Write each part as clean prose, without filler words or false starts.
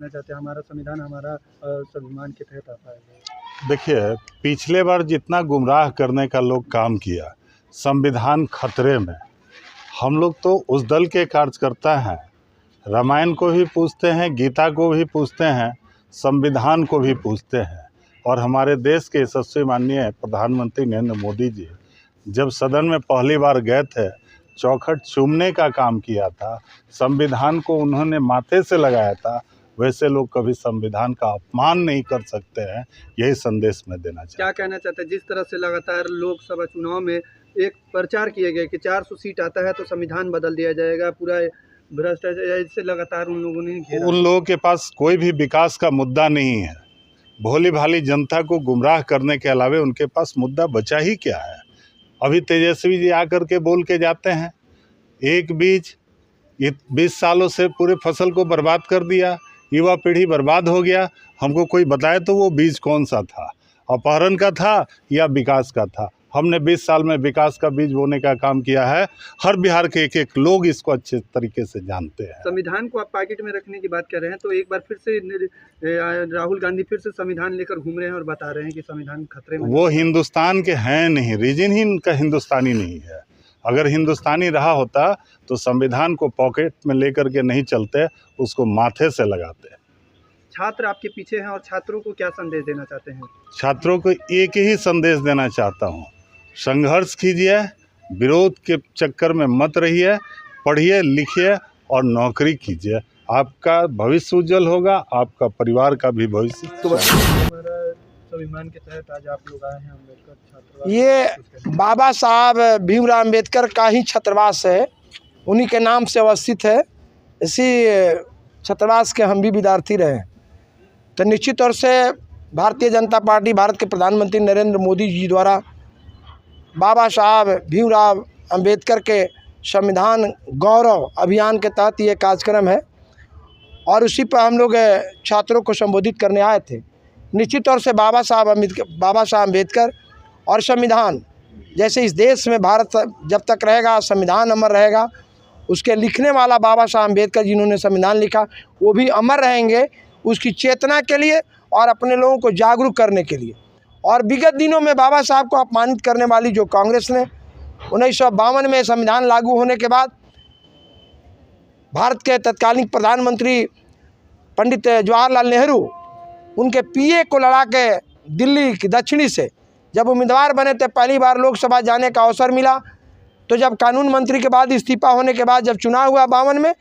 कहना चाहते हैं हमारा संविधान हमारा स्वाभिमान के तहत आता है। देखिए, पिछले बार जितना गुमराह करने का लोग काम किया, संविधान खतरे में। हम लोग तो उस दल के कार्यकर्ता हैं, रामायण को भी पूछते हैं, गीता को भी पूछते हैं, संविधान को भी पूछते हैं। और हमारे देश के यशस्वी माननीय प्रधानमंत्री नरेंद्र मोदी जी जब सदन में पहली बार गए थे, चौखट चूमने का काम किया था, संविधान को उन्होंने माथे से लगाया था। वैसे लोग कभी संविधान का अपमान नहीं कर सकते हैं, यही संदेश मैं देना चाहता हूँ। क्या कहना चाहते हैं, जिस तरह से लगातार लोकसभा चुनाव में एक प्रचार किए गए कि 400 सीट आता है तो संविधान बदल दिया जाएगा, पूरा भ्रष्टाचार, इससे लगातार उन लोगों ने घेरा। उन लोगों के पास कोई भी विकास का मुद्दा नहीं है। भोली भाली जनता को गुमराह करने के अलावा उनके पास मुद्दा बचा ही क्या है। अभी तेजस्वी जी आकर के बोल के जाते हैं, एक बीज 20 सालों से पूरे फसल को बर्बाद कर दिया, युवा पीढ़ी बर्बाद हो गया। हमको कोई बताए तो वो बीज कौन सा था, अपहरण का था या विकास का था। हमने 20 साल में विकास का बीज बोने का काम किया है। हर बिहार के एक एक लोग इसको अच्छे तरीके से जानते हैं। संविधान को आप पॉकेट में रखने की बात कर रहे हैं, तो एक बार फिर से राहुल गांधी फिर से संविधान लेकर घूम रहे हैं और बता रहे हैं कि संविधान खतरे में। वो हिंदुस्तान के हैं नहीं, रीजन ही उनका हिंदुस्तानी नहीं है। अगर हिंदुस्तानी रहा होता तो संविधान को पॉकेट में लेकर के नहीं चलते, उसको माथे से लगाते। छात्र आपके पीछे हैं और छात्रों को क्या संदेश देना चाहते हैं? छात्रों को एक ही संदेश देना चाहता हूँ, संघर्ष कीजिए, विरोध के चक्कर में मत रहिए, पढ़िए लिखिए और नौकरी कीजिए। आपका भविष्य उज्जवल होगा, आपका परिवार का भी भविष्य। स्वाभिमान के तहत आज आप लोग आए हैं अम्बेडकर छात्रावास। ये बाबा साहब भीमराव अम्बेडकर का ही छात्रावास है, उन्हीं के नाम से अवस्थित है। इसी छात्रावास के हम भी विद्यार्थी रहे। तो निश्चित तौर से भारतीय जनता पार्टी, भारत के प्रधानमंत्री नरेंद्र मोदी जी द्वारा बाबा साहब भीमराव अम्बेडकर के संविधान गौरव अभियान के तहत ये कार्यक्रम है और उसी पर हम लोग छात्रों को संबोधित करने आए थे। निश्चित तौर से बाबा साहब अम्बेडकर और संविधान, जैसे इस देश में भारत जब तक रहेगा संविधान अमर रहेगा, उसके लिखने वाला बाबा साहब अम्बेडकर जिन्होंने संविधान लिखा वो भी अमर रहेंगे, उसकी चेतना के लिए और अपने लोगों को जागरूक करने के लिए। और विगत दिनों में बाबा साहब को अपमानित करने वाली जो कांग्रेस ने 1952 में संविधान लागू होने के बाद भारत के तत्कालीन प्रधानमंत्री पंडित जवाहरलाल नेहरू उनके पीए को लड़ा के दिल्ली की दक्षिणी से जब उम्मीदवार बने थे, पहली बार लोकसभा जाने का अवसर मिला। तो जब कानून मंत्री के बाद इस्तीफा होने के बाद जब चुनाव हुआ 52 में,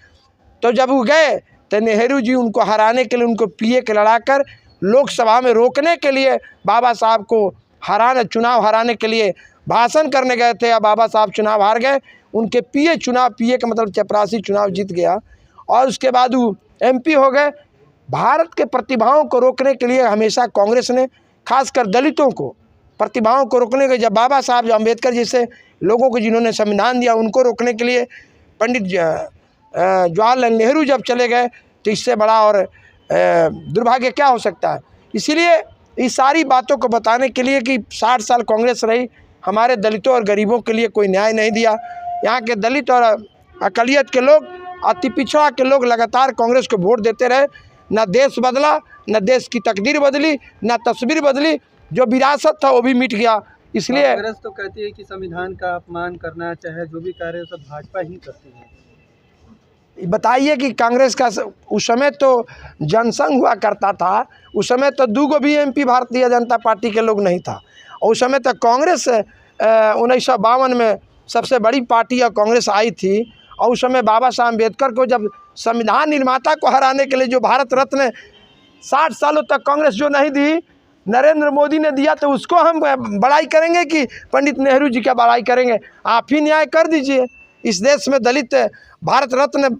तो जब वो गए तो नेहरू जी उनको हराने के लिए, उनको पीए के लड़ाकर लोकसभा में रोकने के लिए बाबा साहब को चुनाव हराने के लिए भाषण करने गए थे। अब बाबा साहब चुनाव हार गए, उनके पीए का मतलब चपरासी चुनाव जीत गया और उसके बाद वो एमपी हो गए। भारत के प्रतिभाओं को रोकने के लिए हमेशा कांग्रेस ने, खासकर दलितों को, प्रतिभाओं को रोकने के, जब बाबा साहब अम्बेडकर जैसे लोगों को जिन्होंने संविधान दिया उनको रोकने के लिए पंडित जवाहरलाल नेहरू जब चले गए, तो इससे बड़ा और दुर्भाग्य क्या हो सकता है। इसीलिए इस सारी बातों को बताने के लिए कि 60 साल कांग्रेस रही, हमारे दलितों और गरीबों के लिए कोई न्याय नहीं दिया। यहाँ के दलित और अकलियत के लोग, अति पिछड़ा के लोग लगातार कांग्रेस को वोट देते रहे। न देश बदला, न देश की तकदीर बदली, न तस्वीर बदली, जो विरासत था वो भी मिट गया। इसलिए कांग्रेस तो कहती है कि संविधान का अपमान करना चाहे जो भी कार्य सब भाजपा ही करती है। बताइए कि कांग्रेस का उस समय तो जनसंघ हुआ करता था, उस समय तो 2 भी एमपी भारतीय जनता पार्टी के लोग नहीं था। और उस समय तक कांग्रेस 1952 में सबसे बड़ी पार्टी और कांग्रेस आई थी। और उस समय बाबा साहब अम्बेडकर को जब संविधान निर्माता को हराने के लिए जो भारत रत्न 60 सालों तक कांग्रेस जो नहीं दी, नरेंद्र मोदी ने दिया, तो उसको हम बड़ाई करेंगे कि पंडित नेहरू जी का बड़ाई करेंगे? आप ही न्याय कर दीजिए। इस देश में दलित भारत रत्न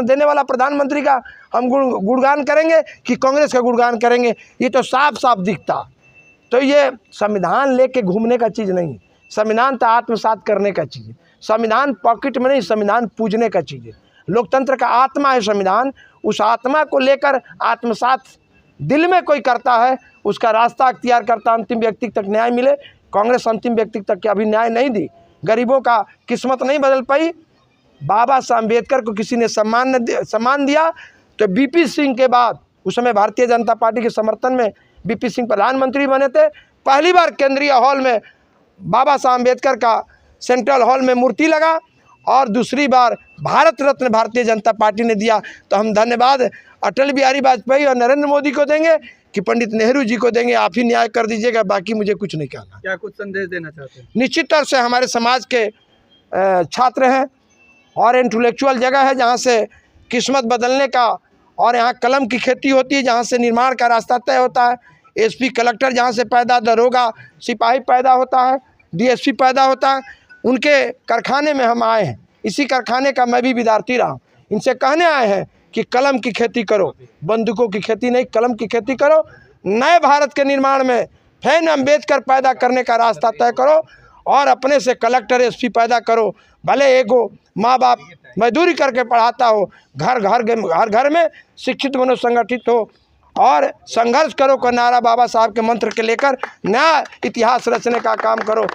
देने वाला प्रधानमंत्री का हम गुणगान करेंगे कि कांग्रेस का गुणगान करेंगे? ये तो साफ साफ दिखता। तो ये संविधान लेके घूमने का चीज़ नहीं, संविधान तो आत्मसात करने का चीज़ है। संविधान पॉकेट में नहीं, संविधान पूजने का चीज़ है। लोकतंत्र का आत्मा है संविधान। उस आत्मा को लेकर आत्मसात दिल में कोई करता है, उसका रास्ता अख्तियार करता, अंतिम व्यक्ति तक न्याय मिले। कांग्रेस अंतिम व्यक्ति तक के अभी न्याय नहीं दी, गरीबों का किस्मत नहीं बदल पाई। बाबा साहब अम्बेडकर को किसी ने सम्मान दिया तो बीपी सिंह के बाद, उस समय भारतीय जनता पार्टी के समर्थन में बीपी सिंह प्रधानमंत्री बने थे। पहली बार केंद्रीय हॉल में बाबा साहब अम्बेडकर का सेंट्रल हॉल में मूर्ति लगा और दूसरी बार भारत रत्न भारतीय जनता पार्टी ने दिया। तो हम धन्यवाद अटल बिहारी वाजपेयी और नरेंद्र मोदी को देंगे कि पंडित नेहरू जी को देंगे। आप ही न्याय कर दीजिएगा, बाकी मुझे कुछ नहीं कहना। क्या कुछ संदेश देना चाहते हैं? निश्चित तौर से हमारे समाज के छात्र हैं और इंटेलेक्चुअल जगह है जहाँ से किस्मत बदलने का, और यहाँ कलम की खेती होती है जहाँ से निर्माण का रास्ता तय होता है। एसपी कलेक्टर जहाँ से पैदा, दरोगा सिपाही पैदा होता है, डीएसपी पैदा होता है। उनके कारखाने में हम आए हैं, इसी कारखाने का मैं भी विद्यार्थी रहा हूँ। इनसे कहने आए हैं कि कलम की खेती करो, बंदूकों की खेती नहीं, कलम की खेती करो। नए भारत के निर्माण में फैन अम्बेडकर पैदा करने का रास्ता तय करो और अपने से कलेक्टर एसपी पैदा करो। भले एगो माँ बाप मजदूरी करके पढ़ाता हो, घर घर में शिक्षित बनो, संगठित हो और संघर्ष करो का नारा बाबा साहब के मंत्र के लेकर नया इतिहास रचने का काम करो।